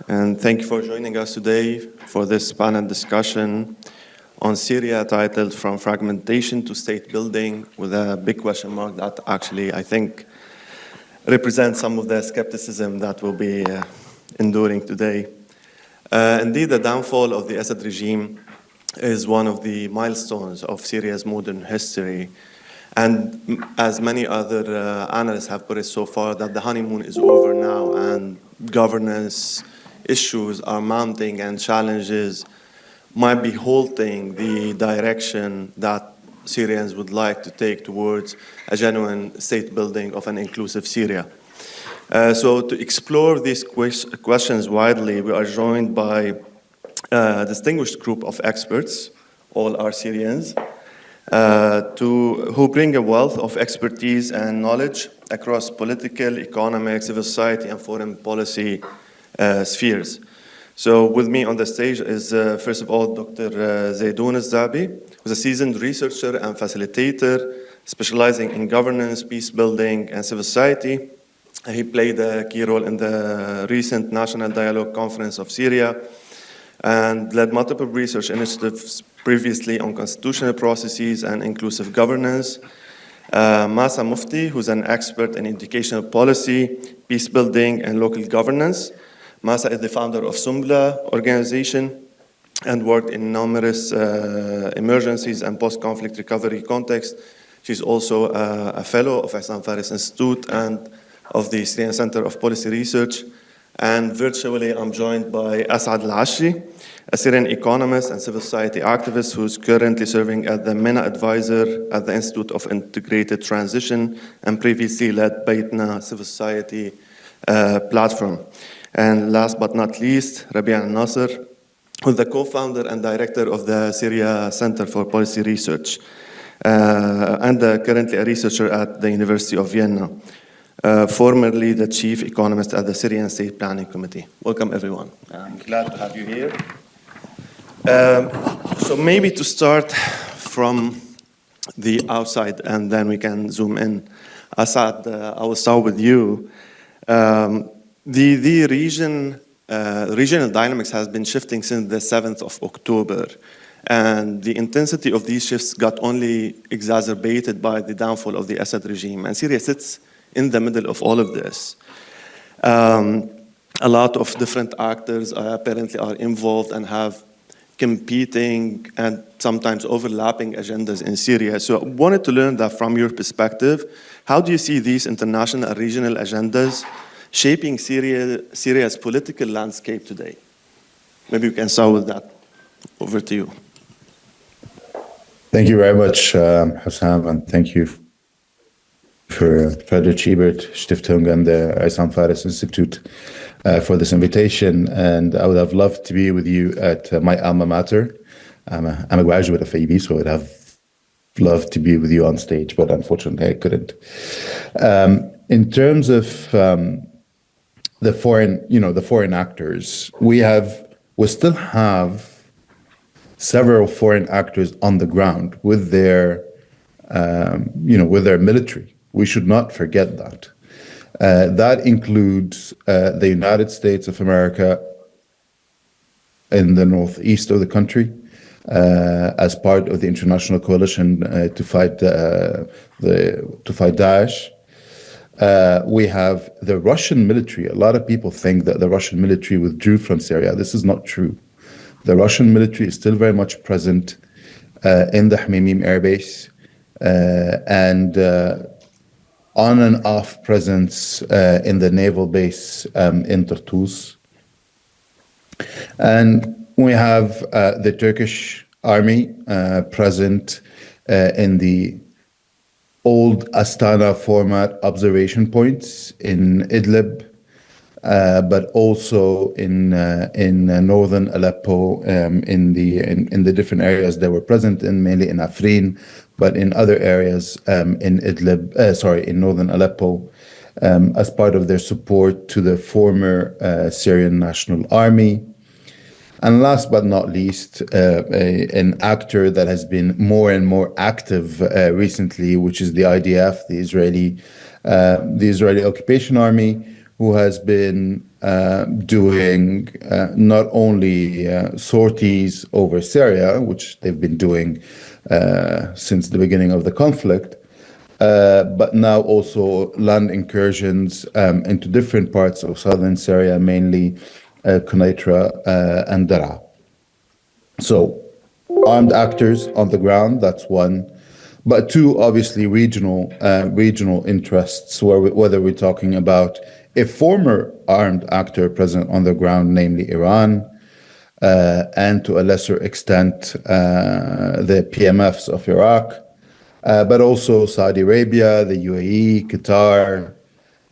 and thank you for joining us today for this panel discussion on Syria titled From Fragmentation to State Building, with a big question mark that actually, I think, represents some of the skepticism that we'll be enduring today. Indeed, the downfall of the Assad regime is one of the milestones of Syria's modern history. And as many other analysts have put it so far, that the honeymoon is over now and governance issues are mounting and challenges might be halting the direction that Syrians would like to take towards a genuine state building of an inclusive Syria. So to explore these questions widely, we are joined by a distinguished group of experts, all are Syrians, who bring a wealth of expertise and knowledge across political, economic, civil society, and foreign policy spheres. So with me on the stage is, first of all, Dr. Zedoun who's a seasoned researcher and facilitator specializing in governance, peace building, and civil society. He played a key role in the recent National Dialogue Conference of Syria and led multiple research initiatives previously on constitutional processes and inclusive governance. Massa Mufti, who's an expert in educational policy, peace building, and local governance. Massa is the founder of Sumbla organization and worked in numerous emergencies and post-conflict recovery contexts. She's also a fellow of Hussam Institute and of the Syrian Center of Policy Research. And virtually, I'm joined by Assaad Alachi, a Syrian economist and civil society activist who's currently serving as the MENA advisor at the Institute of Integrated Transition and previously led Baitna civil society platform. And last but not least, Rabie and Nasser, who's the co-founder and director of the Syria Center for Policy Research and currently a researcher at the University of Vienna. Formerly the chief economist at the Syrian State Planning Committee. Welcome, everyone. I'm glad to have you here. So maybe to start from the outside, and then we can zoom in. Assad, I will start with you. The regional dynamics has been shifting since the 7th of October, and the intensity of these shifts got only exacerbated by the downfall of the Assad regime. And Syria sits in the middle of all of this. A lot of different actors apparently are involved and have competing and sometimes overlapping agendas in Syria. So I wanted to learn that from your perspective. How do you see these international and regional agendas shaping Syria's political landscape today? Maybe we can start with that. Over to you. Thank you very much, Hussam, and thank you for Friedrich Ebert Stiftung and the Hussam Institute for this invitation. And I would have loved to be with you at my alma mater. I'm a graduate of AEB, so I would have loved to be with you on stage, but unfortunately I couldn't. In terms of the foreign actors, we still have several foreign actors on the ground with their military. We should not forget that. That includes the United States of America in the northeast of the country as part of the international coalition to fight Daesh. We have the Russian military. A lot of people think that the Russian military withdrew from Syria. This is not true. The Russian military is still very much present in the Hmimim air base and on and off presence in the naval base in Tartus. And we have the Turkish army present in the old Astana format observation points in Idlib, but also in northern Aleppo, in the different areas that were present in, mainly in Afrin, but in other areas in Idlib, in northern Aleppo, as part of their support to the former Syrian National Army. And last but not least, an actor that has been more and more active recently, which is the IDF, the Israeli Occupation Army, who has been doing not only sorties over Syria, which they've been doing since the beginning of the conflict, but now also land incursions into different parts of southern Syria, mainly Quneitra and Daraa. So, armed actors on the ground, that's one. But two, obviously, regional interests, whether we're talking about a former armed actor present on the ground, namely Iran, and to a lesser extent, the PMFs of Iraq, but also Saudi Arabia, the UAE, Qatar,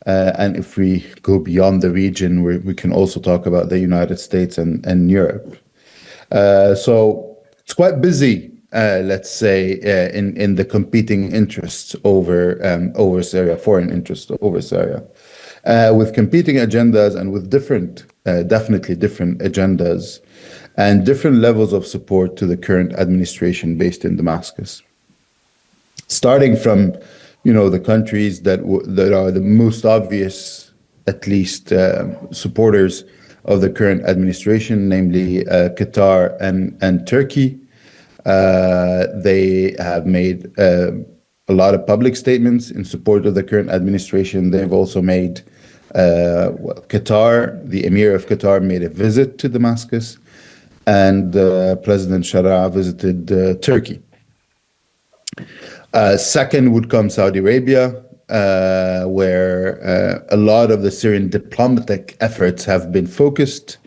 and if we go beyond the region, we can also talk about the United States and Europe. So it's quite busy, let's say, in the competing interests over Syria, foreign interests over Syria, with competing agendas and with definitely different agendas and different levels of support to the current administration based in Damascus. Starting from, the countries that are the most obvious, at least, supporters of the current administration, namely Qatar and Turkey. They have made a lot of public statements in support of the current administration. They've also made, Qatar, the Emir of Qatar made a visit to Damascus, and President Shara visited Turkey. Second would come Saudi Arabia, where a lot of the Syrian diplomatic efforts have been focused,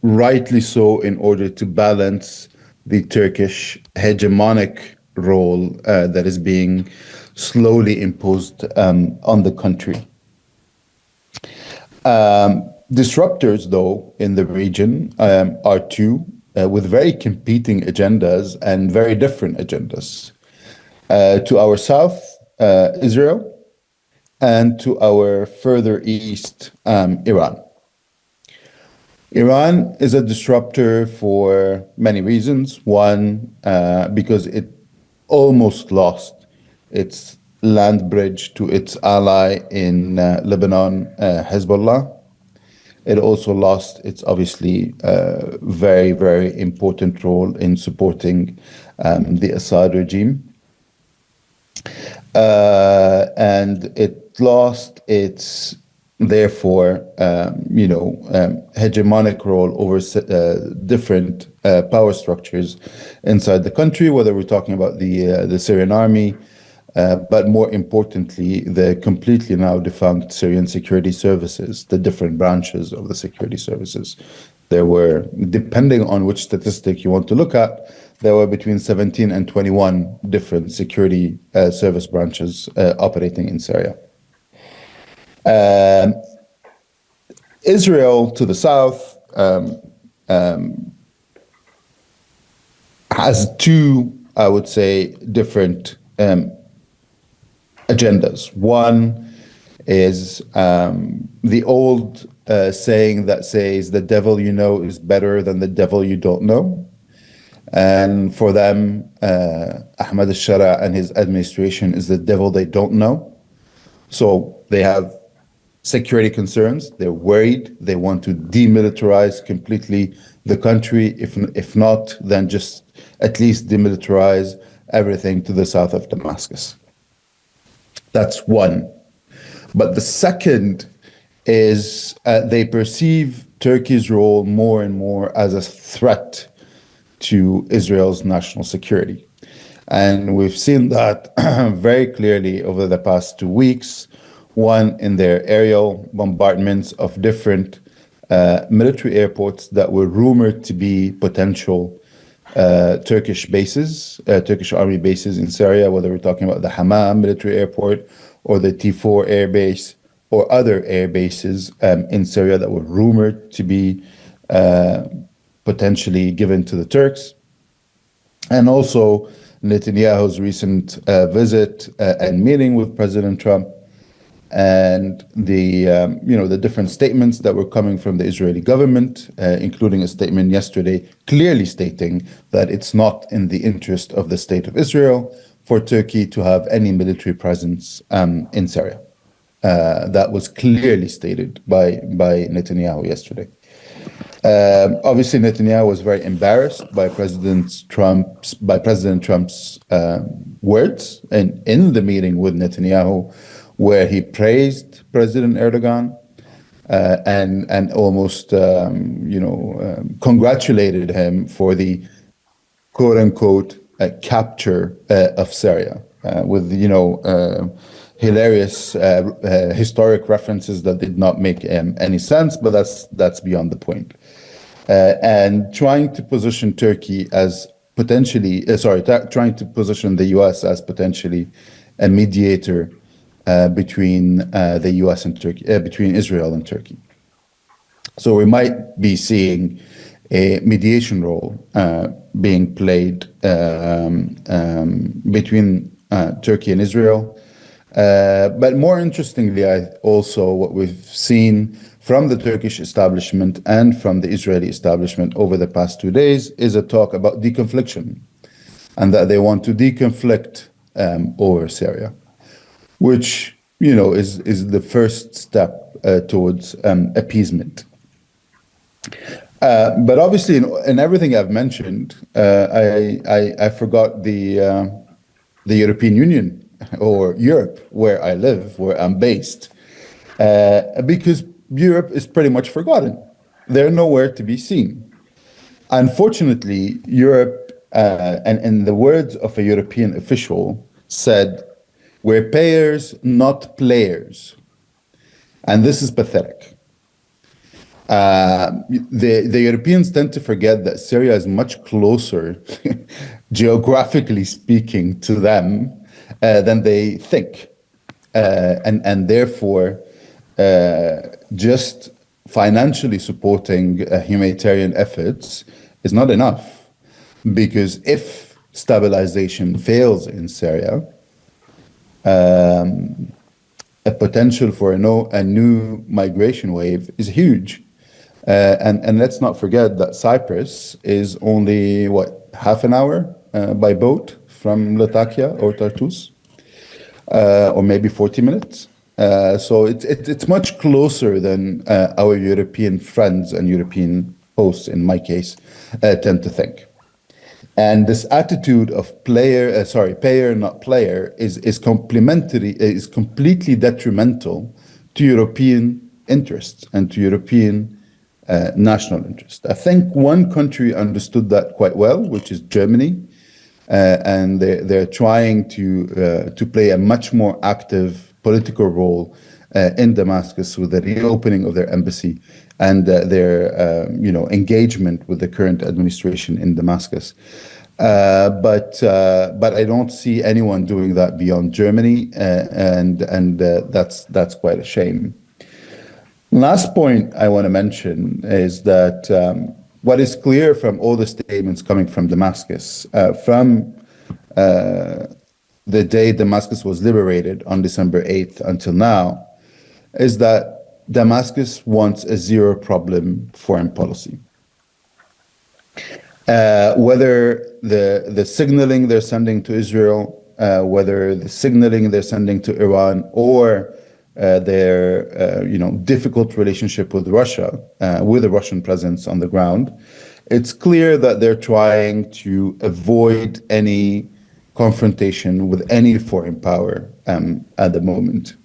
rightly so, in order to balance the Turkish hegemonic role that is being slowly imposed on the country. Disruptors, though, in the region are two, with very competing agendas and very different agendas. To our south, Israel, and to our further east, Iran. Iran is a disruptor for many reasons. One, because it almost lost its land bridge to its ally in Lebanon, Hezbollah. It also lost its obviously very, very important role in supporting the Assad regime. And it lost its, therefore, hegemonic role over different power structures inside the country, whether we're talking about the Syrian army, but more importantly, the completely now defunct Syrian security services, the different branches of the security services. There were, depending on which statistic you want to look at, there were between 17 and 21 different security service branches operating in Syria. Israel to the south has two, I would say, different agendas. One is the old saying that says the devil you know is better than the devil you don't know. And for them, Ahmad al-Shara and his administration is the devil they don't know. So they have security concerns. They're worried. They want to demilitarize completely the country. If not, then just at least demilitarize everything to the south of Damascus. That's one. But the second is they perceive Turkey's role more and more as a threat to Israel's national security. And we've seen that very clearly over the past 2 weeks, one in their aerial bombardments of different military airports that were rumored to be potential Turkish bases, Turkish army bases in Syria, whether we're talking about the Hama military airport or the T4 air base or other air bases in Syria that were rumored to be potentially given to the Turks. And also Netanyahu's recent visit and meeting with President Trump, and the different statements that were coming from the Israeli government, including a statement yesterday clearly stating that it's not in the interest of the state of Israel for Turkey to have any military presence in Syria. that was clearly stated by Netanyahu yesterday. Obviously, Netanyahu was very embarrassed by President Trump's words in the meeting with Netanyahu, where he praised President Erdogan and almost congratulated him for the quote unquote capture of Syria with hilarious historic references that did not make any sense, but that's beyond the point. And trying to position Turkey as potentially, trying to position the U.S. as potentially a mediator between the U.S. and Turkey, between Israel and Turkey. So we might be seeing a mediation role being played between Turkey and Israel. But more interestingly, also what we've seen from the Turkish establishment and from the Israeli establishment over the past 2 days is a talk about deconfliction, and that they want to deconflict over Syria, which is the first step towards appeasement. But obviously, in everything I've mentioned, I forgot the European Union or Europe, where I live, where I'm based, because Europe is pretty much forgotten. They're nowhere to be seen. Unfortunately, Europe, and in the words of a European official, said, "We're payers, not players." And this is pathetic. The Europeans tend to forget that Syria is much closer, geographically speaking, to them than they think. And therefore, just financially supporting humanitarian efforts is not enough, because if stabilization fails in Syria, a potential for a new migration wave is huge. And let's not forget that Cyprus is only, half an hour by boat from Latakia or Tartus, or maybe 40 minutes. So it's much closer than our European friends and European hosts, in my case, tend to think. And this attitude of payer not player is completely detrimental to European interests and to European national interest. I think one country understood that quite well, which is Germany, and they're trying to play a much more active political role in Damascus with the reopening of their embassy and their engagement with the current administration in Damascus. But I don't see anyone doing that beyond Germany, and that's quite a shame. Last point I want to mention is that what is clear from all the statements coming from Damascus, from the day Damascus was liberated on December 8th until now, is that Damascus wants a zero-problem foreign policy. Whether the signaling they're sending to Israel, whether the signaling they're sending to Iran, or their difficult relationship with Russia, with a Russian presence on the ground, it's clear that they're trying to avoid any confrontation with any foreign power at the moment.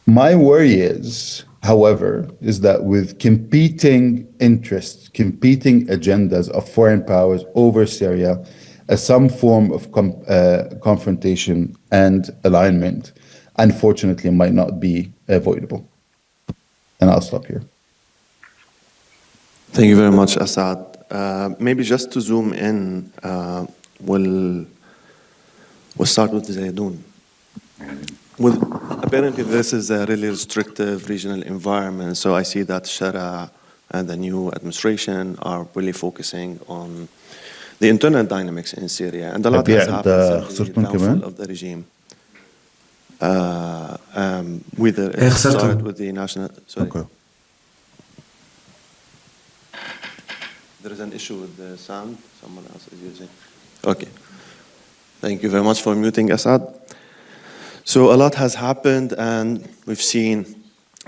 My worry is, however, is that with competing interests, competing agendas of foreign powers over Syria, some form of confrontation and alignment, unfortunately, might not be avoidable. And I'll stop here. Thank you very much, Assad. Maybe just to zoom in, we'll start with Zedoun. Apparently, this is a really restrictive regional environment, so I see that Shara and the new administration are really focusing on the internal dynamics in Syria, and a lot has happened since the downfall of the regime. Whether it started with the national... Sorry. Okay. There is an issue with the sound. Someone else is using... Okay. Thank you very much for muting Assad. So a lot has happened, and we've seen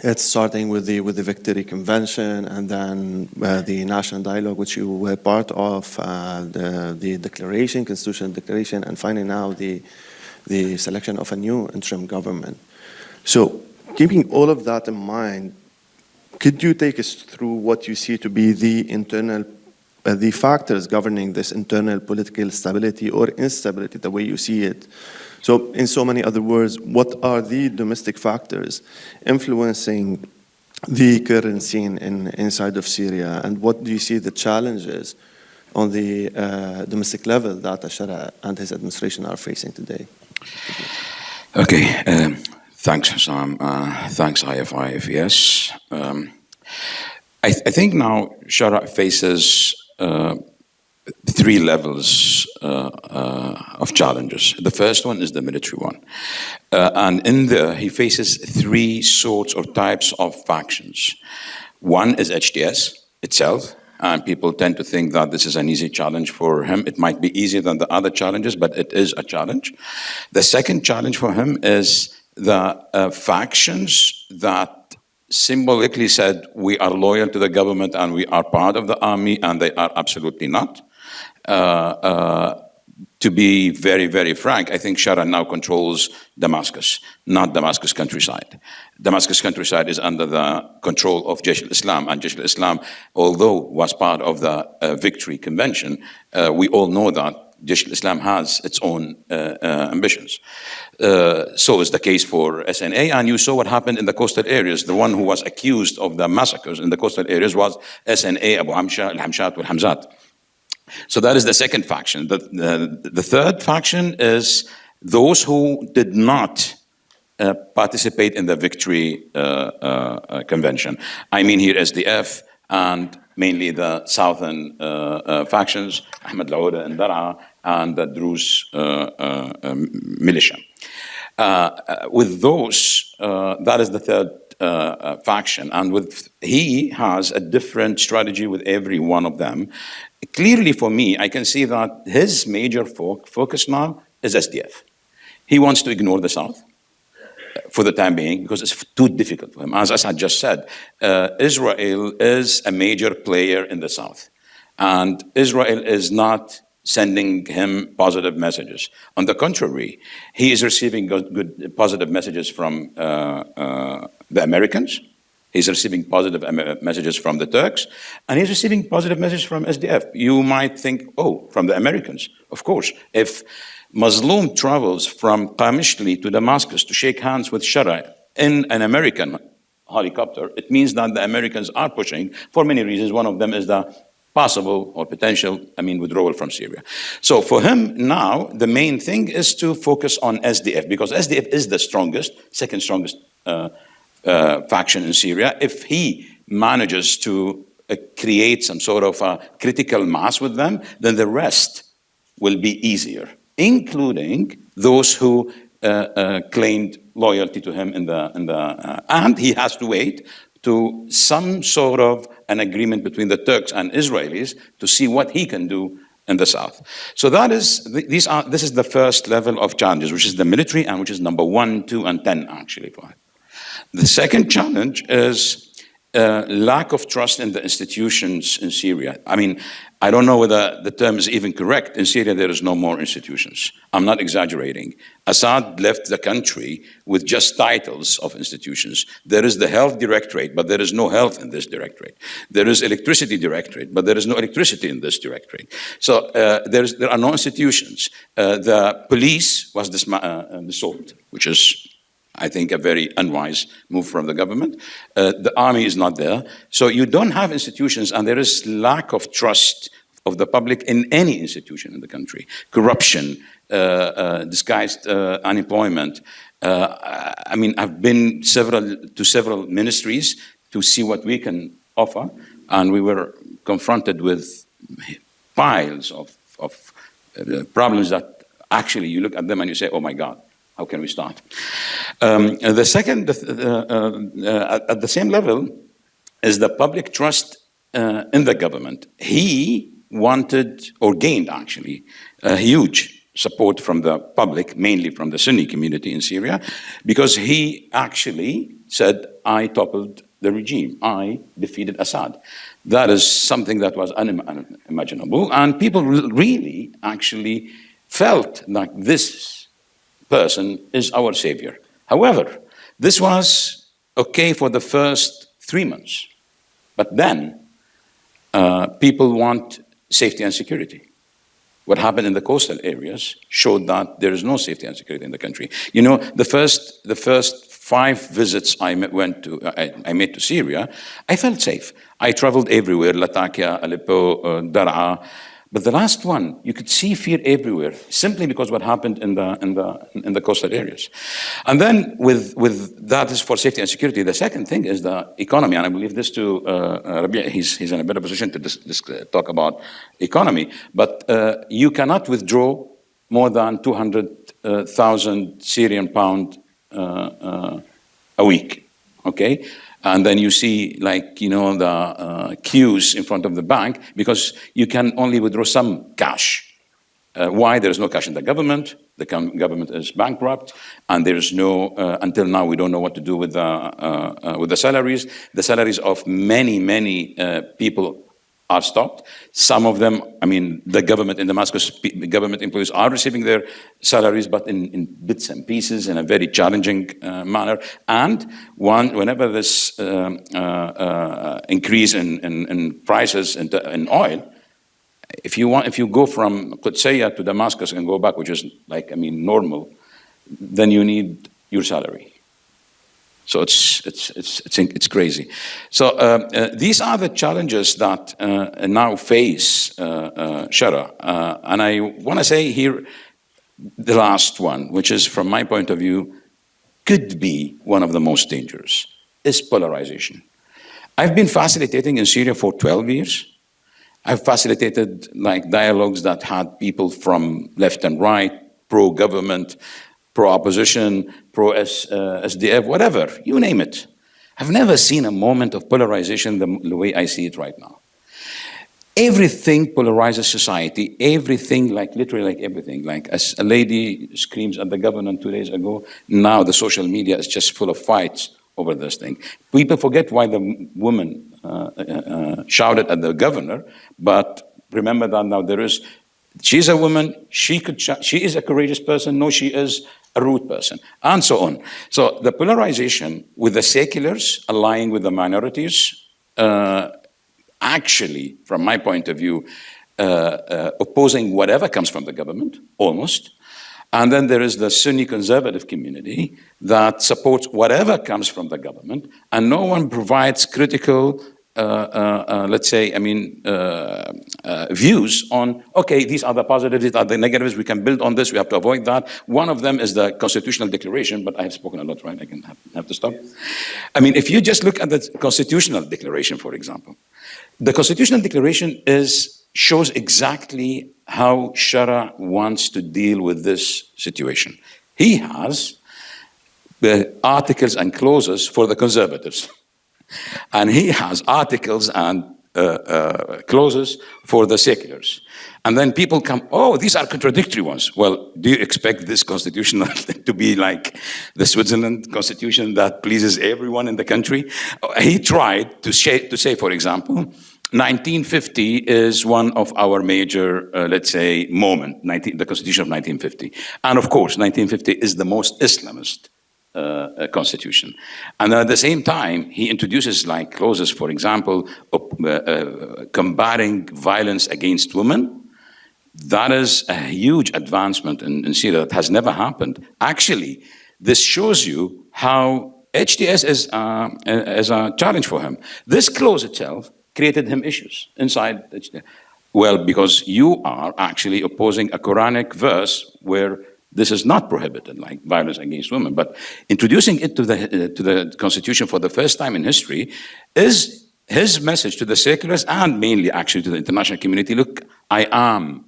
it starting with the Victory Convention, and then the National Dialogue, which you were part of, the declaration, Constitutional Declaration, and finally now the selection of a new interim government. So keeping all of that in mind, could you take us through what you see to be the internal, the factors governing this internal political stability or instability, the way you see it? So in so many other words, what are the domestic factors influencing the current scene inside of Syria, and what do you see the challenges on the domestic level that Al-Shara and his administration are facing today? Okay, thanks, Hussam. Thanks, IFIFES. I think now Shara faces three levels of challenges. The first one is the military one. And in there, he faces three sorts or types of factions. One is HTS itself, and people tend to think that this is an easy challenge for him. It might be easier than the other challenges, but it is a challenge. The second challenge for him is the factions that symbolically said, we are loyal to the government and we are part of the army, and they are absolutely not. To be very, very frank, I think Shara now controls Damascus, not Damascus countryside. Damascus countryside is under the control of Jaish al-Islam, and Jaish al-Islam, although was part of the Victory Convention, we all know that Jaish al-Islam has its own ambitions. So is the case for SNA, and you saw what happened in the coastal areas. The one who was accused of the massacres in the coastal areas was SNA, Abu Hamsha, al-Hamshat, wal-Hamzat. So that is the second faction. The third faction is those who did not participate in the Victory Convention. I mean here SDF and mainly the southern factions, Ahmed Laouda and Dar'a, and the Druze militia. With those, that is the third faction, and he has a different strategy with every one of them. Clearly for me, I can see that his major focus now is SDF. He wants to ignore the South for the time being because it's too difficult for him. As Assad just said, Israel is a major player in the South, and Israel is not sending him positive messages. On the contrary, he is receiving good positive messages from the Americans. He's receiving positive messages from the Turks, and he's receiving positive messages from SDF. You might think, oh, from the Americans. Of course, if Mazloum travels from Qamishli to Damascus to shake hands with Shara in an American helicopter, it means that the Americans are pushing for many reasons. One of them is the possible or potential, withdrawal from Syria. So for him now, the main thing is to focus on SDF, because SDF is the second strongest faction in Syria. If he manages to create some sort of a critical mass with them, then the rest will be easier, including those who claimed loyalty to him and he has to wait to some sort of an agreement between the Turks and Israelis to see what he can do in the South. So this is the first level of challenges, which is the military, and which is number 1, 2, and 10 actually for him. The second challenge is lack of trust in the institutions in Syria. I don't know whether the term is even correct. In Syria, there is no more institutions. I'm not exaggerating. Assad left the country with just titles of institutions. There is the health directorate, but there is no health in this directorate. There is electricity directorate, but there is no electricity in this directorate. So there are no institutions. The police was dissolved, which is, I think, a very unwise move from the government. The army is not there. So you don't have institutions, and there is lack of trust of the public in any institution in the country. Corruption, disguised unemployment. I've been to several ministries to see what we can offer, and we were confronted with piles of problems that actually you look at them and you say, oh my God, how can we start? The second, at the same level, is the public trust in the government. He wanted, or gained actually, a huge support from the public, mainly from the Sunni community in Syria, because he actually said, I toppled the regime, I defeated Assad. That is something that was unimaginable, and people really actually felt like this person is our savior. However, this was okay for the first 3 months, but then people want safety and security. What happened in the coastal areas showed that there is no safety and security in the country. You know, the first 5 visits I made to Syria, I felt safe. I traveled everywhere, Latakia, Aleppo, Daraa. But the last one, you could see fear everywhere, simply because what happened in the coastal areas. And then with that is for safety and security. The second thing is the economy, and I believe this to Rabie, he's in a better position to talk about economy. But you cannot withdraw more than 200,000 Syrian pound a week, okay? And then you see, like, you know, the queues in front of the bank because you can only withdraw some cash. Why? There is no cash in the government. The government is bankrupt, and there is no. Until now, we don't know what to do with the salaries. The salaries of many people are stopped. Some of them, I mean, the government in Damascus, government employees are receiving their salaries, but in bits and pieces in a very challenging manner. And whenever this increase in prices in oil, if you go from Qudsiya to Damascus and go back, which is like, I mean, normal, then you need your salary. So it's crazy. So these are the challenges that now face Shara. And I want to say here the last one, which is, from my point of view, could be one of the most dangerous, is polarization. I've been facilitating in Syria for 12 years. I've facilitated like dialogues that had people from left and right, pro-government, pro-opposition, pro-SDF, whatever, you name it. I've never seen a moment of polarization the way I see it right now. Everything polarizes society, everything, like literally like everything. Like as a lady screams at the government 2 days ago, now the social media is just full of fights over this thing. People forget why the woman shouted at the governor, but remember that now she's a woman, she is a courageous person, no, she is a rude person, and so on. So the polarization with the seculars allying with the minorities, actually, from my point of view, opposing whatever comes from the government, almost. And then there is the Sunni conservative community that supports whatever comes from the government, and no one provides critical, let's say, I mean, views on, okay, these are the positives, these are the negatives, we can build on this, we have to avoid that. One of them is the constitutional declaration, but I have spoken a lot, right? I can have to stop. I mean, if you just look at the constitutional declaration, for example, the constitutional declaration shows exactly how Shara wants to deal with this situation. He has the articles and clauses for the conservatives. And he has articles and clauses for the seculars. And then people come, oh, these are contradictory ones. Well, do you expect this constitutional to be like the Switzerland constitution that pleases everyone in the country? He tried to say, for example, 1950 is one of our major, let's say, the Constitution of 1950. And of course, 1950 is the most Islamist constitution. And at the same time, he introduces like clauses, for example, combating violence against women. That is a huge advancement in Syria that has never happened. Actually, this shows you how HTS is a challenge for him. This clause itself created him issues inside HTS. Well, because you are actually opposing a Quranic verse where this is not prohibited, like violence against women. But introducing it to the Constitution for the first time in history is his message to the secularists and mainly actually to the international community. Look, I am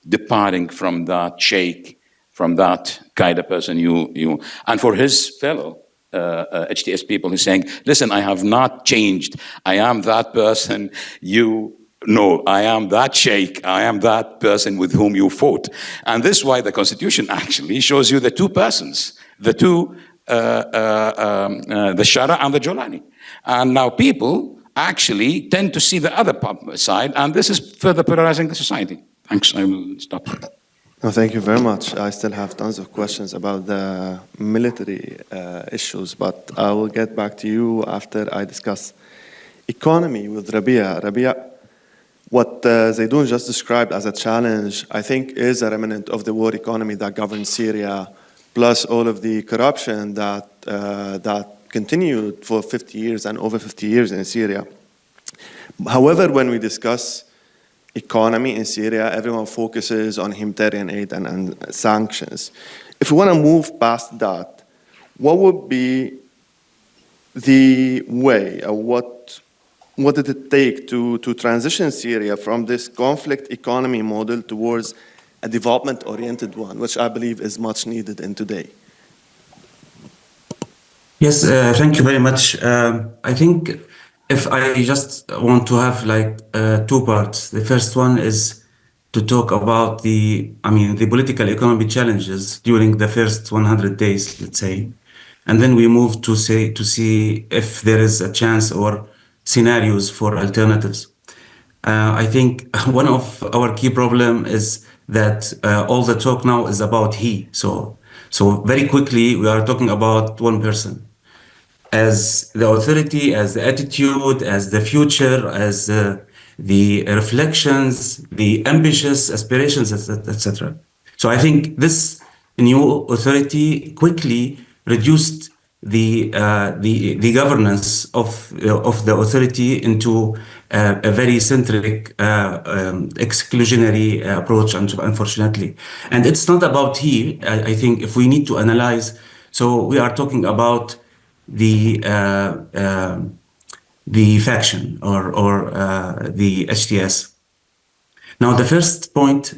departing from that sheikh, from that kind of person you. And for his fellow HTS people, he's saying, listen, I have not changed. I am that person you No, I am that sheikh, I am that person with whom you fought. And this is why the Constitution actually shows you the two persons, the two, the Shara and the Jolani. And now people actually tend to see the other side, and this is further polarizing the society. Thanks, I will stop. No, thank you very much. I still have tons of questions about the military issues, but I will get back to you after I discuss economy with Rabie. Rabie, what Zedoun just described as a challenge, I think, is a remnant of the war economy that governs Syria, plus all of the corruption that continued for 50 years and over 50 years in Syria. However, when we discuss economy in Syria, everyone focuses on humanitarian aid and sanctions. If we want to move past that, what would be the way, or what did it take to transition Syria from this conflict economy model towards a development-oriented one, which I believe is much needed in today? Yes, thank you very much. I think if I just want to have like two parts. The first one is to talk about the political economy challenges during the first 100 days, let's say. And then we move to see if there is a chance or scenarios for alternatives. I think one of our key problem is that all the talk now is about he. So very quickly we are talking about one person as the authority, as the attitude, as the future, as the reflections, the ambitious aspirations, etc. So I think this new authority quickly reduced the governance of the authority into a very centric, exclusionary approach, unfortunately. And it's not about he. I think if we need to analyze, so we are talking about the faction or the HTS. Now, the first point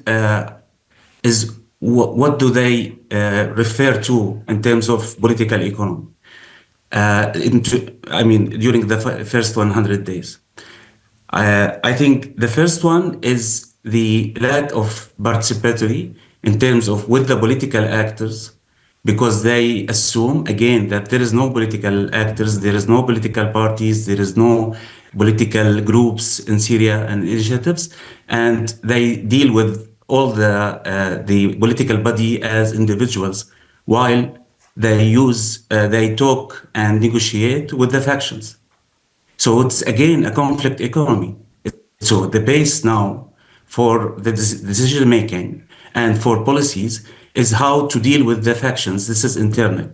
is what do they refer to in terms of political economy? During the first 100 days. I think the first one is the lack of participatory in terms of with the political actors, because they assume, again, that there is no political actors, there is no political parties, there is no political groups in Syria and initiatives, and they deal with all the political body as individuals, while they talk and negotiate with the factions. So it's again a conflict economy. So the base now for the decision making and for policies is how to deal with the factions. This is internal.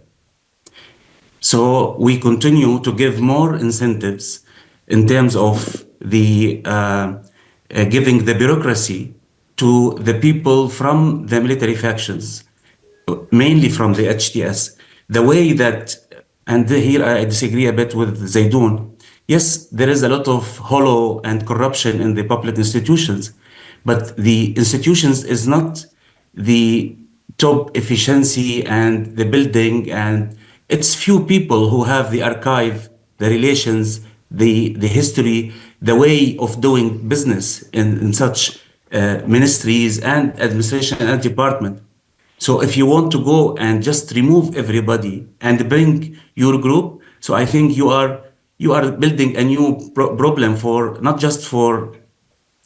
So we continue to give more incentives in terms of the giving the bureaucracy to the people from the military factions, mainly from the HTS. The way that, and here I disagree a bit with Zedoun. Yes, there is a lot of hollow and corruption in the public institutions, but the institutions is not the top efficiency and the building, and it's few people who have the archive, the relations, the history, the way of doing business in such ministries and administration and department. So if you want to go and just remove everybody and bring your group, so I think you are building a new problem for not just for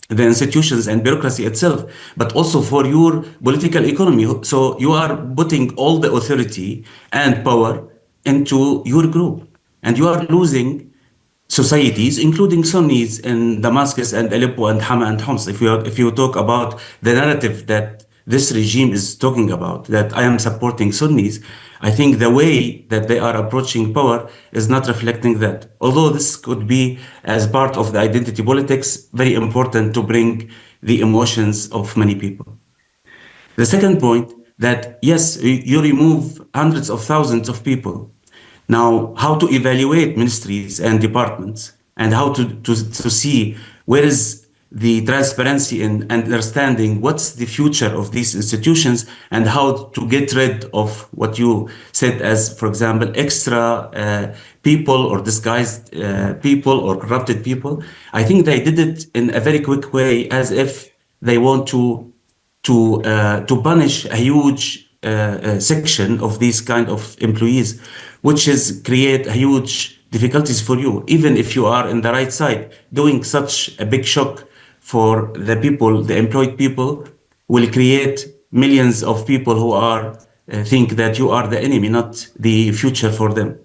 the institutions and bureaucracy itself, but also for your political economy. So you are putting all the authority and power into your group, and you are losing societies, including Sunnis in Damascus and Aleppo and Hama and Homs. If you talk about the narrative that this regime is talking about, that I am supporting Sunnis, I think the way that they are approaching power is not reflecting that. Although this could be, as part of the identity politics, very important to bring the emotions of many people. The second point, that yes, you remove hundreds of thousands of people. Now, how to evaluate ministries and departments, and how to see where is the transparency in understanding what's the future of these institutions and how to get rid of what you said as, for example, extra people or disguised people or corrupted people. I think they did it in a very quick way, as if they want to punish a huge section of these kind of employees, which is create a huge difficulties for you, even if you are in the right side. Doing such a big shock for the people, the employed people, will create millions of people who are think that you are the enemy, not the future for them.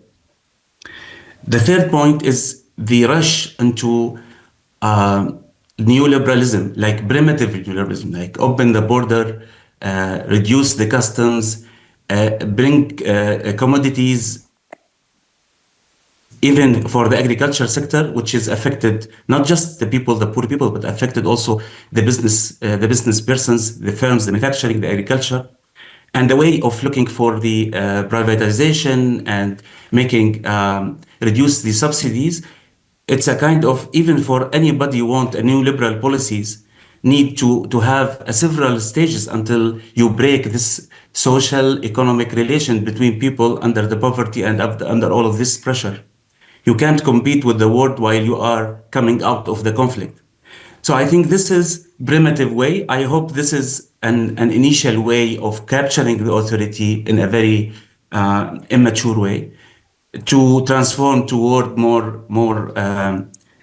The third point is the rush into neoliberalism, like primitive neoliberalism, like open the border, reduce the customs, bring commodities, even for the agriculture sector, which is affected not just the people, the poor people, but affected also the business persons, the firms, the manufacturing, the agriculture, and the way of looking for the privatization and making reduce the subsidies. It's a kind of, even for anybody who want a new liberal policies, need to have several stages until you break this social economic relation between people under the poverty and under all of this pressure. You can't compete with the world while you are coming out of the conflict. So I think this is primitive way. I hope this is an initial way of capturing the authority in a very immature way, to transform toward more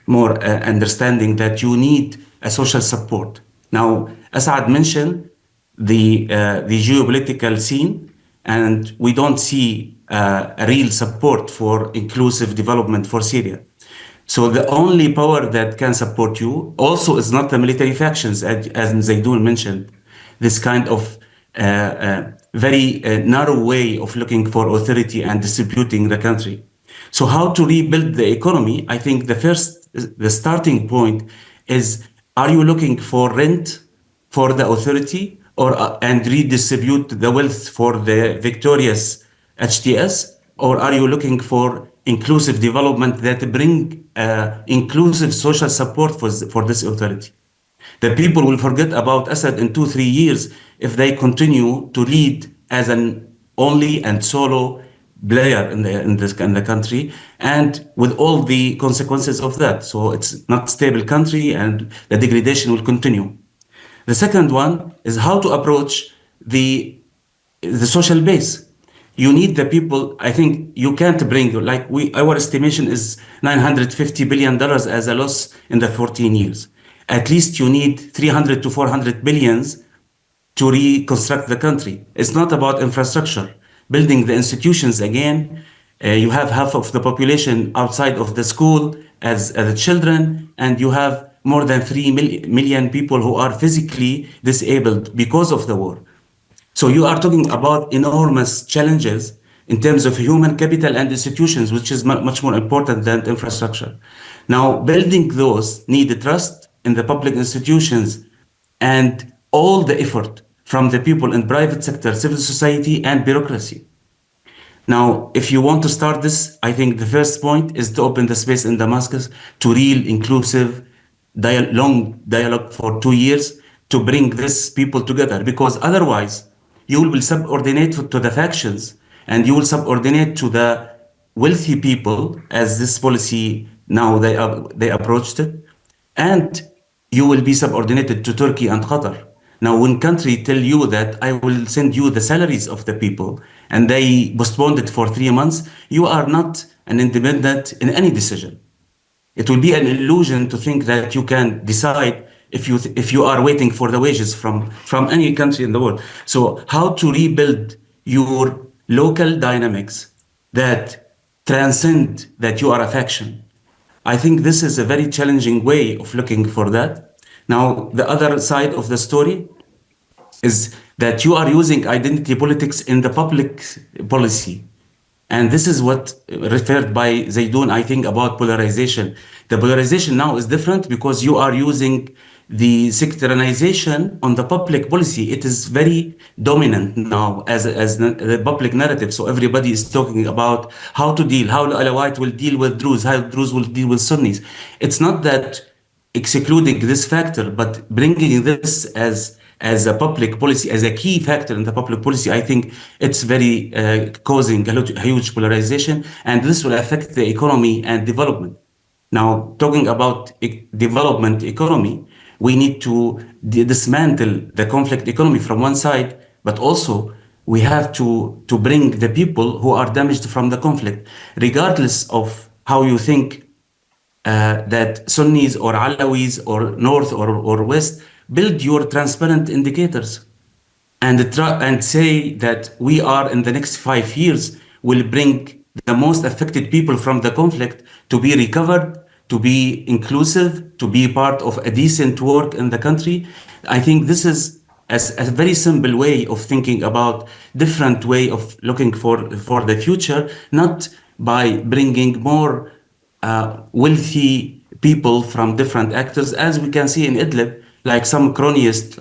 understanding that you need a social support. Now, Assad mentioned the geopolitical scene, and we don't see a real support for inclusive development for Syria. So the only power that can support you also is not the military factions, as Zedoun mentioned, this kind of very narrow way of looking for authority and distributing the country. So how to rebuild the economy? I think the starting point is, are you looking for rent for the authority and redistribute the wealth for the victorious HTS? Or are you looking for inclusive development that bring inclusive social support for this authority? The people will forget about Assad in 2-3 years if they continue to lead as an only and solo player in the country, and with all the consequences of that. So it's not a stable country, and the degradation will continue. The second one is how to approach the social base. You need the people. I think you can't bring, like our estimation is $950 billion as a loss in the 14 years. At least you need 300 to 400 billions to reconstruct the country. It's not about infrastructure. Building the institutions again, you have half of the population outside of the school as children, and you have more than 3 million people who are physically disabled because of the war. So you are talking about enormous challenges in terms of human capital and institutions, which is much more important than infrastructure. Now, building those need trust in the public institutions and all the effort from the people in private sector, civil society, and bureaucracy. Now, if you want to start this, I think the first point is to open the space in Damascus to real inclusive long dialogue for 2 years to bring these people together, because otherwise you will subordinate to the factions, and you will subordinate to the wealthy people, as this policy now they approached it, and you will be subordinated to Turkey and Qatar. Now, when country tell you that I will send you the salaries of the people, and they postponed it for 3 months, you are not an independent in any decision. It will be an illusion to think that you can decide if you are waiting for the wages from any country in the world. So how to rebuild your local dynamics that transcend that you are a faction? I think this is a very challenging way of looking for that. Now, the other side of the story is that you are using identity politics in the public policy. And this is what referred by Zedoun, I think, about polarization. The polarization now is different because you are using the sectorization on the public policy. It is very dominant now as the public narrative. So everybody is talking about how the Alawite will deal with Druze, how Druze will deal with Sunnis. It's not that excluding this factor, but bringing this as a public policy, as a key factor in the public policy, I think it's very causing a huge polarization, and this will affect the economy and development. Now, talking about development economy, we need to dismantle the conflict economy from one side, but also we have to bring the people who are damaged from the conflict, regardless of how you think that Sunnis or Alawis or North or West. Build your transparent indicators and say that we are in the next 5 years will bring the most affected people from the conflict to be recovered, to be inclusive, to be part of a decent work in the country. I think this is a very simple way of thinking about different way of looking for the future, not by bringing more wealthy people from different actors, as we can see in Idlib, like some cronyist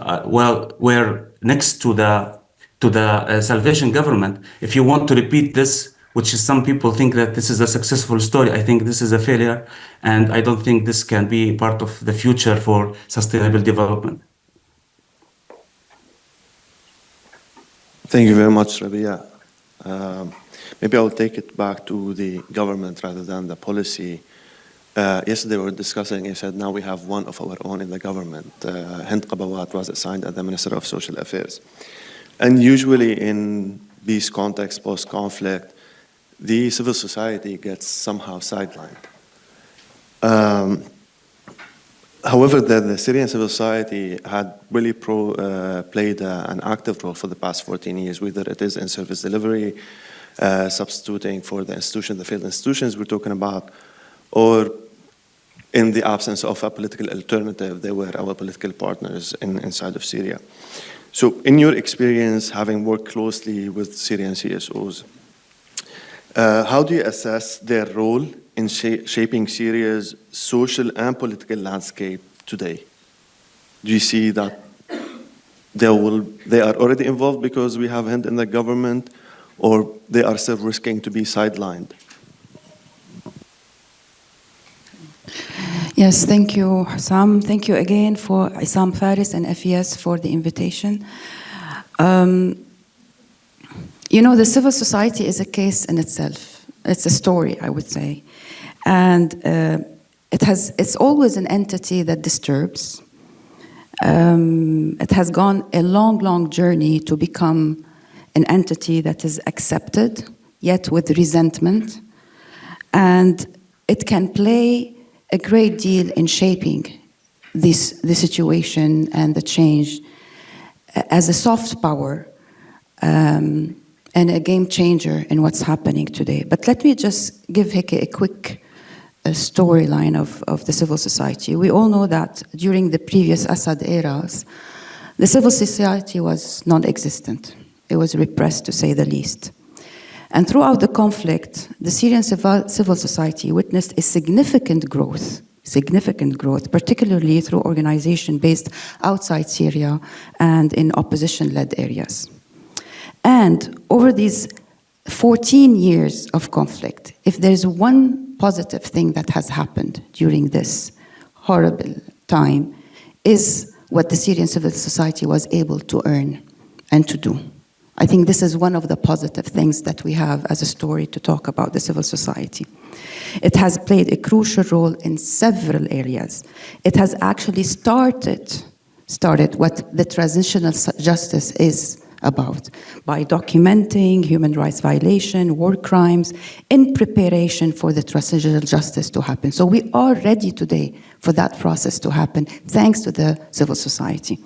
were next to the Salvation government. If you want to repeat this, which is some people think that this is a successful story, I think this is a failure, and I don't think this can be part of the future for sustainable development. Thank you very much, Rabie. Maybe I'll take it back to the government rather than the policy. Yesterday we were discussing, you said now we have one of our own in the government. Hind Qabawat was assigned as the Minister of Social Affairs. And usually in these contexts, post-conflict, the civil society gets somehow sidelined. However, the Syrian civil society had really played an active role for the past 14 years, whether it is in service delivery, substituting for the institution, the failed institutions we're talking about, or in the absence of a political alternative, they were our political partners inside of Syria. So in your experience, having worked closely with Syrian CSOs, how do you assess their role in shaping Syria's social and political landscape today? Do you see that they are already involved because we have Hind in the government, or they are still risking to be sidelined? Yes, thank you, Hussam. Thank you again for Issam Faris and FES for the invitation. You know, the civil society is a case in itself. It's a story, I would say. And it's always an entity that disturbs. It has gone a long, long journey to become an entity that is accepted, yet with resentment. And it can play a great deal in shaping the situation and the change as a soft power and a game changer in what's happening today. But let me just give Heke a quick storyline of the civil society. We all know that during the previous Assad eras, the civil society was non-existent. It was repressed, to say the least. And throughout the conflict, the Syrian civil society witnessed a significant growth, particularly through organization based outside Syria and in opposition-led areas. And over these 14 years of conflict, if there's one positive thing that has happened during this horrible time, is what the Syrian civil society was able to earn and to do. I think this is one of the positive things that we have as a story to talk about the civil society. It has played a crucial role in several areas. It has actually started what the transitional justice is about by documenting human rights violation, war crimes, in preparation for the transitional justice to happen. So we are ready today for that process to happen, thanks to the civil society.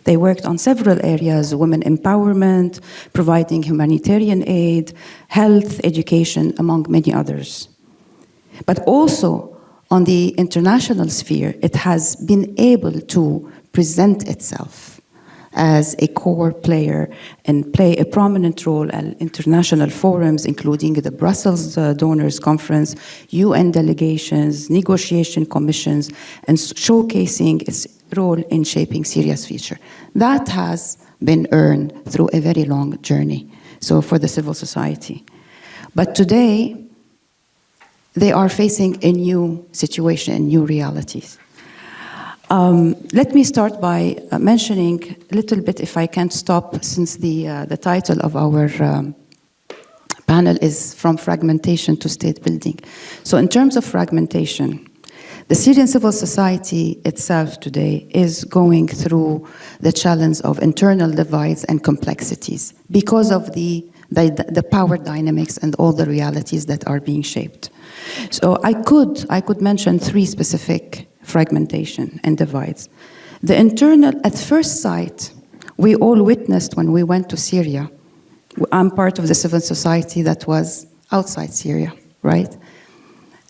They worked on several areas: women empowerment, providing humanitarian aid, health, education, among many others. But also on the international sphere, it has been able to present itself as a core player and play a prominent role at international forums, including the Brussels Donors Conference, UN delegations, negotiation commissions, and showcasing its role in shaping Syria's future. That has been earned through a very long journey, so for the civil society. But today, they are facing a new situation and new realities. Let me start by mentioning a little bit, if I can't stop, since the title of our panel is From Fragmentation to State Building. So in terms of fragmentation, the Syrian civil society itself today is going through the challenge of internal divides and complexities because of the power dynamics and all the realities that are being shaped. So I could mention three specific fragmentation and divides. The internal, at first sight, we all witnessed when we went to Syria. I'm part of the civil society that was outside Syria, right?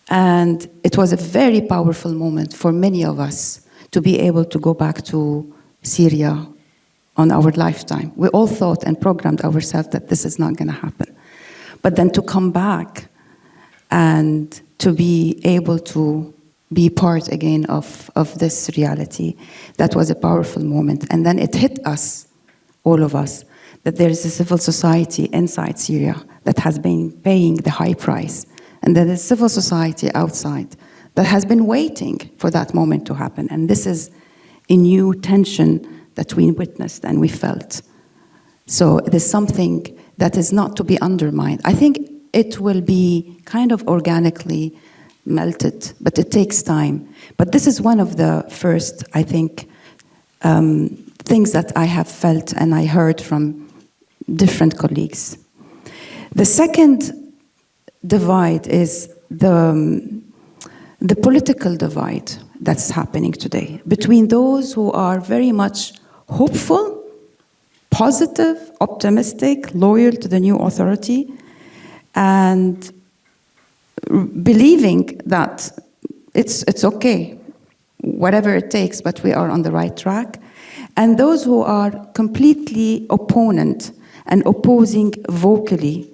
And it was a very powerful moment for many of us to be able to go back to Syria on our lifetime. We all thought and programmed ourselves that this is not going to happen. But then to come back and to be able to be part again of this reality, that was a powerful moment. And then it hit us, all of us, that there is a civil society inside Syria that has been paying the high price, and there is civil society outside that has been waiting for that moment to happen. And this is a new tension that we witnessed and we felt. So it is something that is not to be undermined. I think it will be kind of organically melted, but it takes time. But this is one of the first, I think, things that I have felt and I heard from different colleagues. The second divide is the political divide that's happening today between those who are very much hopeful, positive, optimistic, loyal to the new authority, and believing that it's okay, whatever it takes, but we are on the right track, and those who are completely opponent and opposing vocally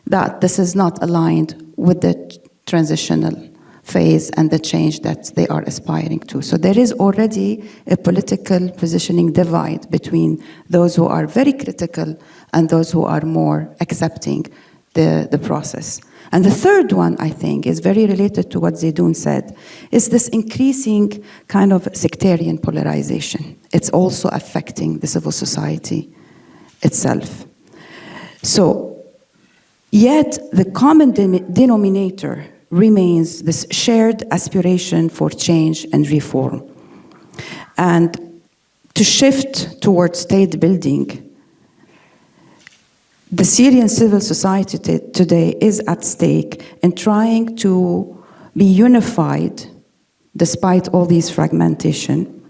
that this is not aligned with the transitional phase and the change that they are aspiring to. So there is already a political positioning divide between those who are very critical and those who are more accepting the process. And the third one, I think, is very related to what Zedoun said, is this increasing kind of sectarian polarization. It's also affecting the civil society itself. So, yet the common denominator remains this shared aspiration for change and reform. And to shift towards state building, the Syrian civil society today is at stake in trying to be unified despite all these fragmentation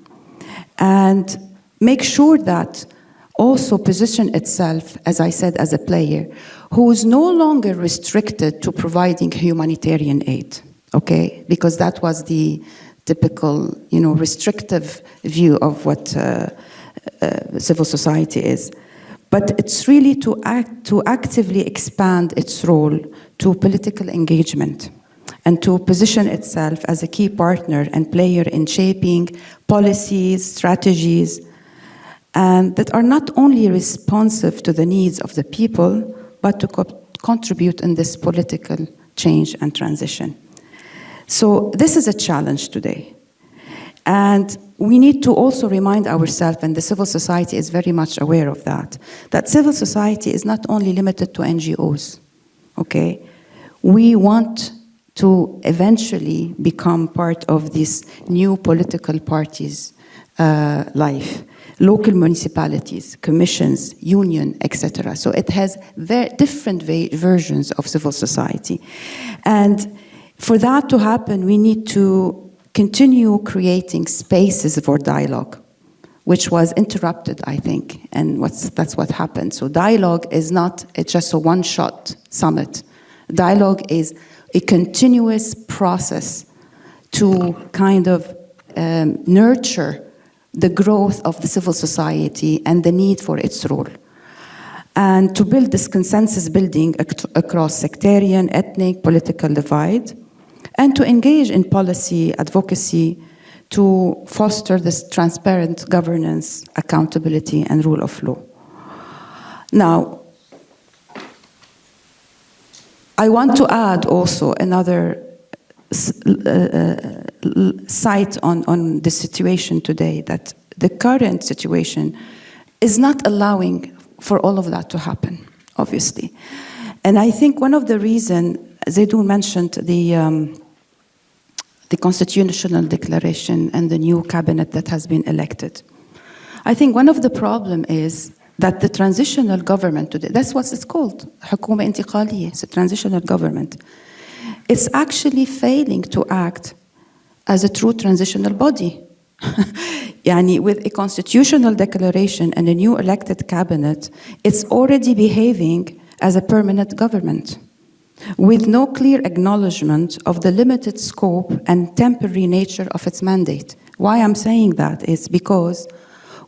and make sure that also position itself, as I said, as a player who is no longer restricted to providing humanitarian aid, okay? Because that was the typical, restrictive view of what civil society is. But it's really to actively expand its role to political engagement and to position itself as a key partner and player in shaping policies, strategies, and that are not only responsive to the needs of the people, but to contribute in this political change and transition. So this is a challenge today. And we need to also remind ourselves, and the civil society is very much aware of that civil society is not only limited to NGOs, okay? We want to eventually become part of this new political parties' life. Local municipalities, commissions, union, etc. So it has very different versions of civil society. And for that to happen, we need to continue creating spaces for dialogue, which was interrupted, I think, and that's what happened. So dialogue is not just a one-shot summit. Dialogue is a continuous process to kind of nurture the growth of the civil society and the need for its role. And to build this consensus building across sectarian, ethnic, political divide, and to engage in policy advocacy to foster this transparent governance, accountability, and rule of law. Now, I want to add also another sight on the situation today, that the current situation is not allowing for all of that to happen, obviously. And I think one of the reasons, Zedoun mentioned the constitutional declaration and the new cabinet that has been elected. I think one of the problems is that the transitional government today, that's what it's called, حكومة انتقالية, it's a transitional government. It's actually failing to act as a true transitional body. Yani with a constitutional declaration and a new elected cabinet, it's already behaving as a permanent government, with no clear acknowledgement of the limited scope and temporary nature of its mandate. Why I'm saying that is because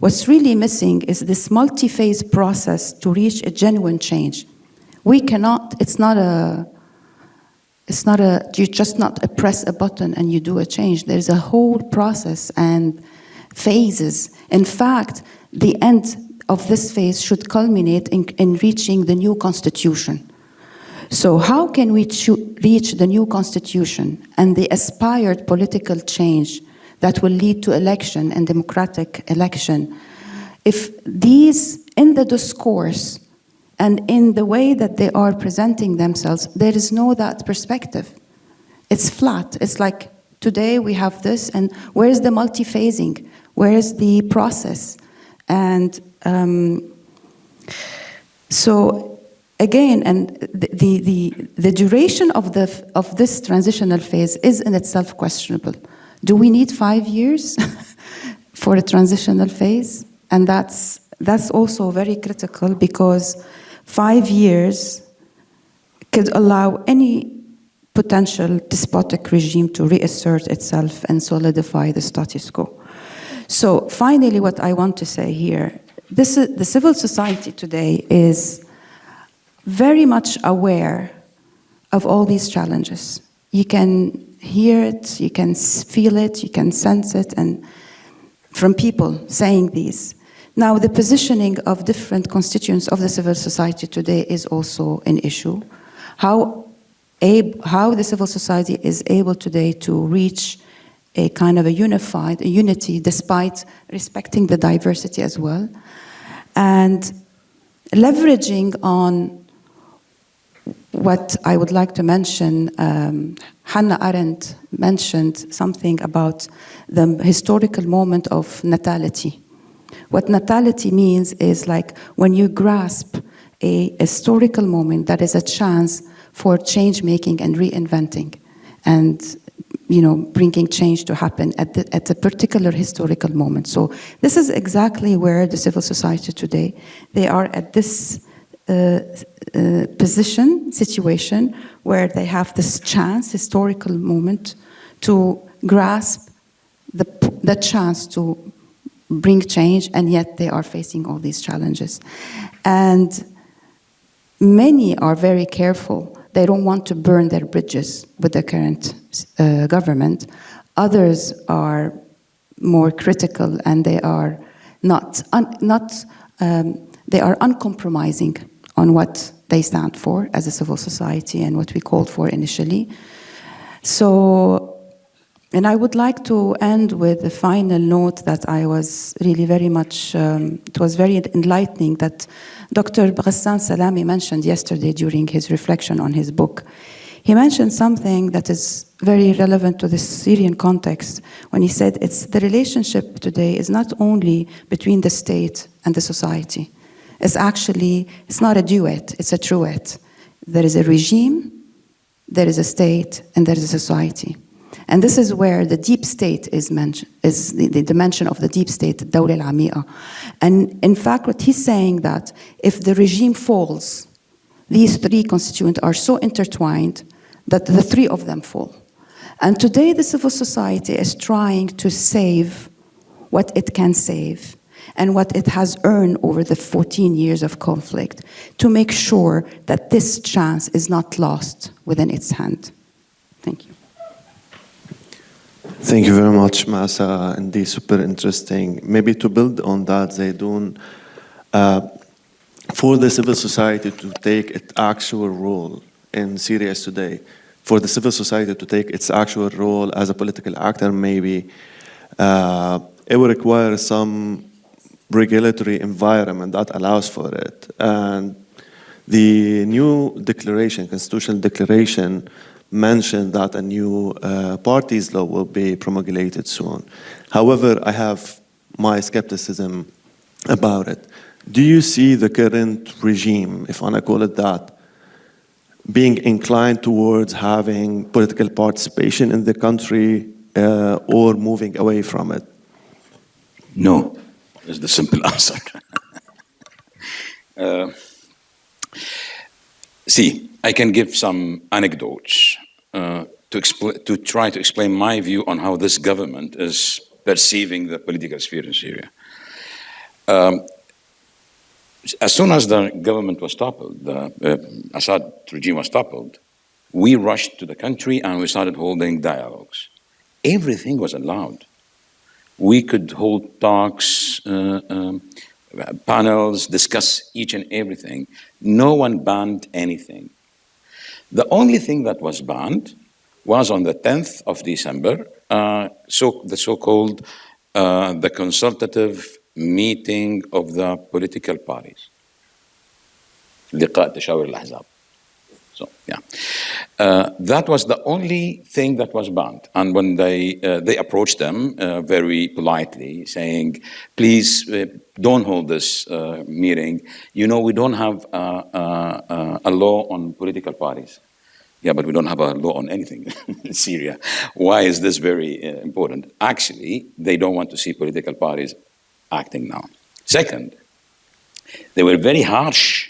what's really missing is this multi-phase process to reach a genuine change. We cannot, you just not press a button and you do a change. There's a whole process and phases. In fact, the end of this phase should culminate in reaching the new constitution. So how can we reach the new constitution and the aspired political change that will lead to election and democratic election if these, in the discourse and in the way that they are presenting themselves, there is no that perspective. It's flat. It's like, today we have this, and where's the multi-phasing? Where's the process? And so again, and the duration of this transitional phase is in itself questionable. Do we need 5 years for a transitional phase? And that's also very critical, because 5 years could allow any potential despotic regime to reassert itself and solidify the status quo. So finally, what I want to say here, the civil society today is very much aware of all these challenges. You can hear it, you can feel it, you can sense it, and from people saying these. Now, the positioning of different constituents of the civil society today is also an issue. How the civil society is able today to reach a kind of a unity, despite respecting the diversity as well, and leveraging on what I would like to mention. Hannah Arendt mentioned something about the historical moment of natality. What natality means is like when you grasp a historical moment that is a chance for change making and reinventing, and bringing change to happen at a particular historical moment. So this is exactly where the civil society today, they are at this situation where they have this chance, historical moment, to grasp the chance to bring change, and yet they are facing all these challenges. And many are very careful. They don't want to burn their bridges with the current government. Others are more critical, and they are they are uncompromising on what they stand for as a civil society and what we called for initially. So, and I would like to end with a final note that I was really very much, it was very enlightening that Dr. Ghassan Salami mentioned yesterday during his reflection on his book. He mentioned something that is very relevant to the Syrian context when he said it's the relationship today is not only between the state and the society. It's not a duet, it's a truet. There is a regime, there is a state, and there is a society. And this is where the deep state is mentioned, is the dimension of the deep state, the Dawla al-Ami'a. And in fact, what he's saying that if the regime falls, these three constituents are so intertwined that the three of them fall. And today the civil society is trying to save what it can save and what it has earned over the 14 years of conflict to make sure that this chance is not lost within its hand. Thank you. Thank you very much, Massa, indeed super interesting. Maybe to build on that, Zedoun, for the civil society to take its actual role in Syria today, for the civil society to take its actual role as a political actor, maybe it would require some regulatory environment that allows for it. And the new declaration, constitutional declaration, mentioned that a new parties law will be promulgated soon. However, I have my skepticism about it. Do you see the current regime, if I want to call it that, being inclined towards having political participation in the country or moving away from it? No, is the simple answer. See, I can give some anecdotes to try to explain my view on how this government is perceiving the political sphere in Syria. As soon as the government was toppled, the Assad regime was toppled, we rushed to the country and we started holding dialogues. Everything was allowed. We could hold talks, panels, discuss each and everything. No one banned anything. The only thing that was banned was on the 10th of December, the so-called the consultative meeting of the political parties. لقاء تشاور الأحزاب. So, yeah. That was the only thing that was banned. And when they approached them very politely, saying, please don't hold this meeting. You know, we don't have a law on political parties. Yeah, but we don't have a law on anything in Syria. Why is this very important? Actually, they don't want to see political parties acting now. Second, they were very harsh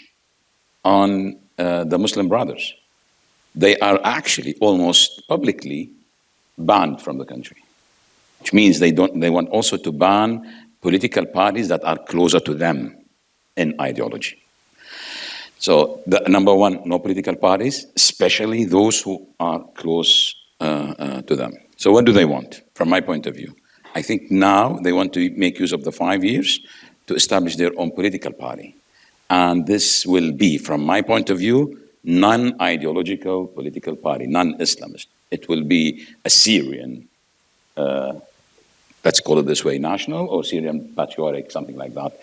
on the Muslim Brothers. They are actually almost publicly banned from the country, which means they want also to ban political parties that are closer to them in ideology. So, number one, no political parties, especially those who are close to them. So what do they want, from my point of view? I think now they want to make use of the 5 years to establish their own political party. And this will be, from my point of view, non-ideological political party, non-Islamist. It will be a Syrian, let's call it this way, national or Syrian patriotic, something like that.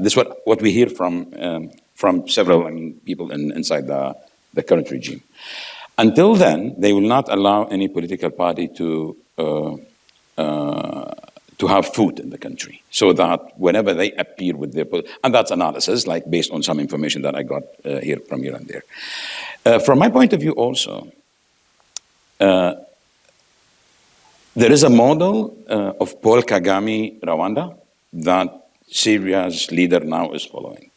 This is what we hear from several people inside the current regime. Until then, they will not allow any political party to have foot in the country, so that whenever they appear with their, and that's analysis, like based on some information that I got here and there. From my point of view also, there is a model of Paul Kagame Rwanda that Syria's leader now is following.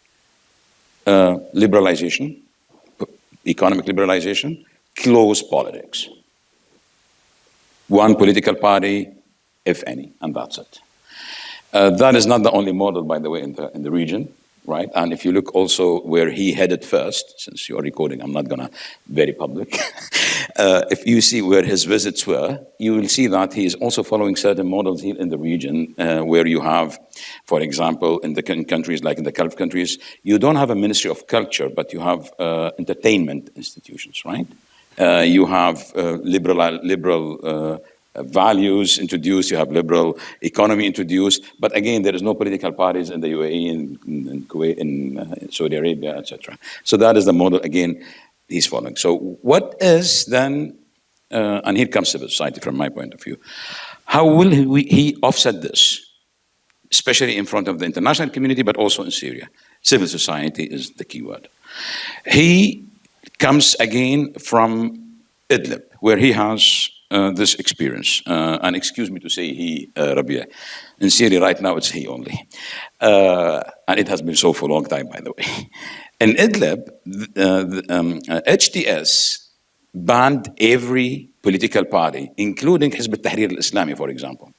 Liberalization, economic liberalization, close politics. One political party, if any, and that's it. That is not the only model, by the way, in the region, right? And if you look also where he headed first, since you are recording, I'm not gonna very public. If you see where his visits were, you will see that he is also following certain models here in the region, where you have, for example, in countries like in the Gulf countries, you don't have a Ministry of Culture, but you have entertainment institutions, right? You have liberal values introduced, you have liberal economy introduced, but again, there is no political parties in the UAE, in Kuwait, in Saudi Arabia, etc. So that is the model, again, he's following. So what is then, and here comes civil society from my point of view, how will he offset this, especially in front of the international community, but also in Syria? Civil society is the key word. He comes again from Idlib, where he has this experience, and excuse me to say he, Rabie. In Syria right now it's he only. And it has been so for a long time, by the way. In Idlib, HTS banned every political party, including Hizb al-Tahrir al-Islami, for example.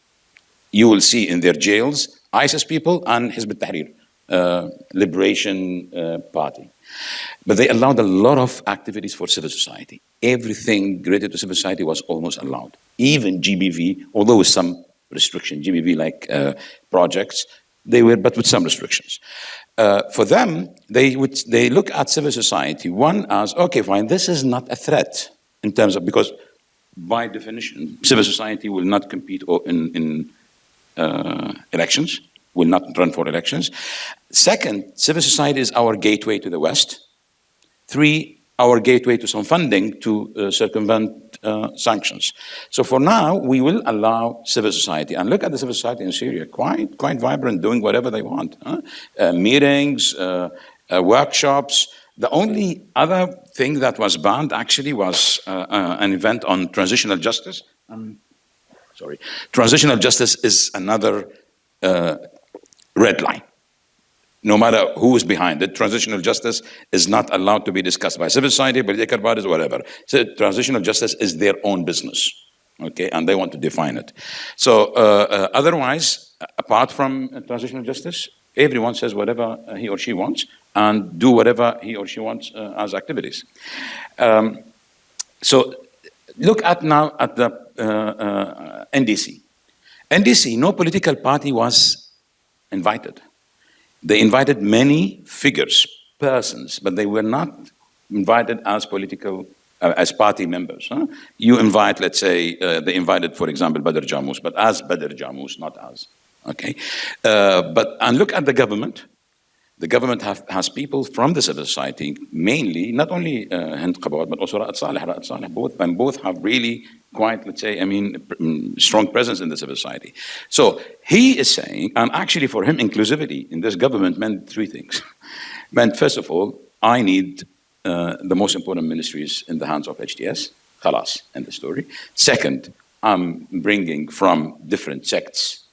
You will see in their jails ISIS people and Hizb al-Tahrir, Liberation Party. But they allowed a lot of activities for civil society. Everything related to civil society was almost allowed. Even GBV, although with some restriction, GBV-like projects, they were, but with some restrictions. For them, they look at civil society, one as, okay, fine, this is not a threat in terms of, because by definition, civil society will not compete in elections, will not run for elections. Second, civil society is our gateway to the West. 3, our gateway to some funding to circumvent sanctions. So for now, we will allow civil society. And look at the civil society in Syria, quite vibrant, doing whatever they want. Meetings, workshops. The only other thing that was banned actually was an event on transitional justice. Transitional justice is another red line. No matter who is behind it, transitional justice is not allowed to be discussed by civil society, political parties, whatever. So transitional justice is their own business, okay, and they want to define it. So otherwise, apart from transitional justice, everyone says whatever he or she wants and do whatever he or she wants as activities. So look at now at the NDC. NDC, no political party was invited. They invited many figures, persons, but they were not invited as political, as party members. Huh? You invite, let's say, they invited, for example, Badr Jamus, but as Badr Jamus, not as. Okay, and look at the government. The government has people from the civil society, mainly, not only Hind Qabawat, but also Ra'at Saleh, both have really quite, let's say, strong presence in the civil society. So he is saying, and actually for him, inclusivity in this government meant 3 things. Meant, first of all, I need the most important ministries in the hands of HTS, khalas, end the story. Second, I'm bringing from different sects,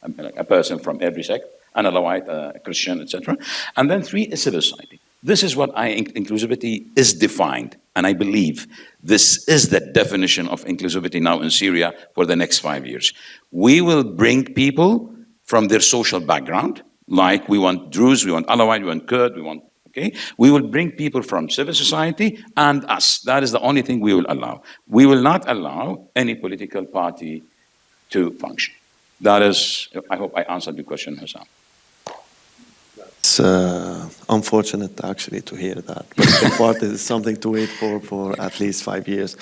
a person from every sect, an Alawite, a Christian, etc. And then 3 is civil society. This is what inclusivity is defined. And I believe this is the definition of inclusivity now in Syria for the next 5 years. We will bring people from their social background, like we want Druze, we want Alawite, we want Kurd, we want, okay? We will bring people from civil society and us. That is the only thing we will allow. We will not allow any political party to function. That is, I hope I answered your question, Hussam. It's unfortunate, actually, to hear that. But the part is something to wait for at least 5 years.